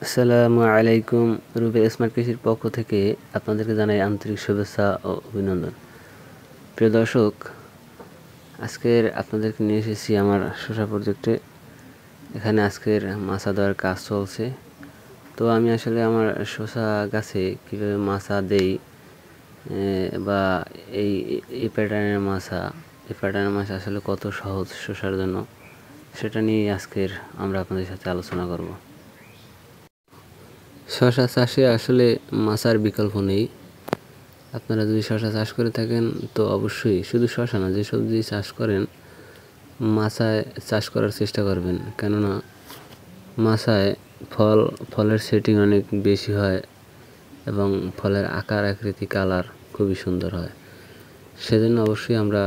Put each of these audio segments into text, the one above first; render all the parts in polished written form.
আসসালামু আলাইকুম। রুবেল স্মার্ট কৃষির পক্ষ থেকে আপনাদেরকে জানাই আন্তরিক শুভেচ্ছা ও অভিনন্দন। প্রিয় দর্শক, আজকের আপনাদেরকে নিয়ে এসেছি আমার শসা প্রজেক্টে। এখানে আজকের মাছা দেওয়ার কাজ চলছে। তো আমি আসলে আমার শসা গাছে কীভাবে মাছা দেই বা এই প্যাটার্নের মাছা আসলে কত সহজ শসার জন্য, সেটা নিয়ে আজকের আমরা আপনাদের সাথে আলোচনা করব। শসা চাষে আসলে মাছার বিকল্প নেই। আপনারা যদি শসা চাষ করে থাকেন তো অবশ্যই শুধু শসা না, যে সবজি চাষ করেন মাছায় চাষ করার চেষ্টা করবেন, কেননা মাছায় ফলের সেটিং অনেক বেশি হয় এবং ফলের আকার আকৃতি কালার খুবই সুন্দর হয়। সেজন্য অবশ্যই আমরা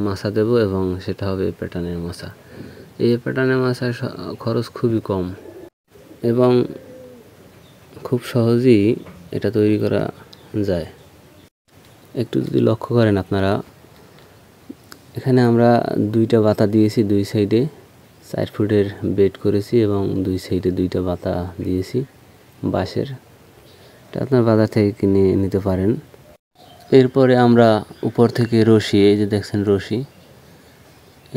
মাছা দেব এবং সেটা হবে প্যাটার্নের মাছা। এই প্যাটার্নের মাছার খরচ খুবই কম এবং খুব সহজেই এটা তৈরি করা যায়। একটু যদি লক্ষ্য করেন আপনারা, এখানে আমরা 2টা বাতা দিয়েছি, 2 সাইডে 4 ফুটের বেড করেছি এবং 2 সাইডে 2টা বাতা দিয়েছি বাঁশের। এটা আপনার বাজার থেকে কিনে নিতে পারেন। এরপরে আমরা উপর থেকে রশি, এই যে দেখছেন রশি,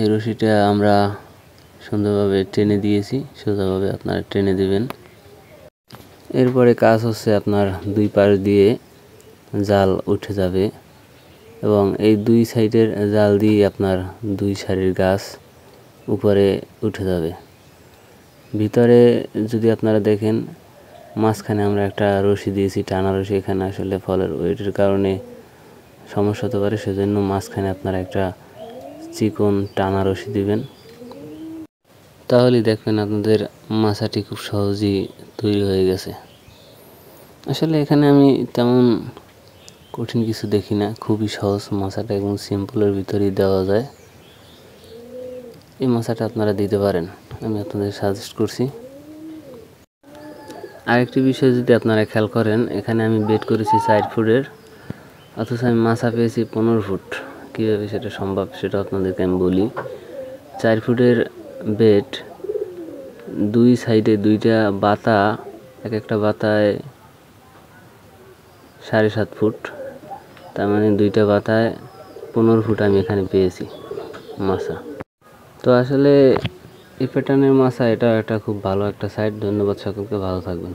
এই রশিটা আমরা সুন্দরভাবে টেনে দিয়েছি, সোজাভাবে আপনারা টেনে দিবেন। এরপরে কাজ হচ্ছে আপনার 2 পাশ দিয়ে জাল উঠে যাবে এবং এই 2 সাইডের জাল দিয়ে আপনার 2 সারির গাছ উপরে উঠে যাবে। ভিতরে যদি আপনারা দেখেন, মাঝখানে আমরা একটা রশি দিয়েছি, টানা রশি। এখানে আসলে ফলের ওয়েটের কারণে সমস্যা হতে পারে, সেজন্য মাঝখানে আপনারা একটা চিকন টানা রশি দিবেন। তাহলেই দেখবেন আপনাদের মাছাটি খুব সহজেই তৈরি হয়ে গেছে। আসলে এখানে আমি তেমন কঠিন কিছু দেখি না, খুবই সহজ। মাছাটা একদম সিম্পলের ভিতরেই দেওয়া যায়। এই মাছাটা আপনারা দিতে পারেন, আমি আপনাদের সাজেস্ট করছি। আরেকটি বিষয় যদি আপনারা খেয়াল করেন, এখানে আমি বেড করেছি 4 ফুটের, অথচ আমি মাছা পেয়েছি 15 ফুট। কীভাবে সেটা সম্ভব সেটা আপনাদেরকে আমি বলি। 4 ফুটের বেড, 2 সাইডে 2টা বাতা, এক একটা বাতায় 7.5 ফুট, তার মানে 2টা বাতায় 15 ফুট আমি এখানে পেয়েছি মাছা। তো আসলে এই প্যাটার্নের মাছা এটা একটা খুব ভালো একটা সাইট। ধন্যবাদ সকলকে, ভালো থাকবেন।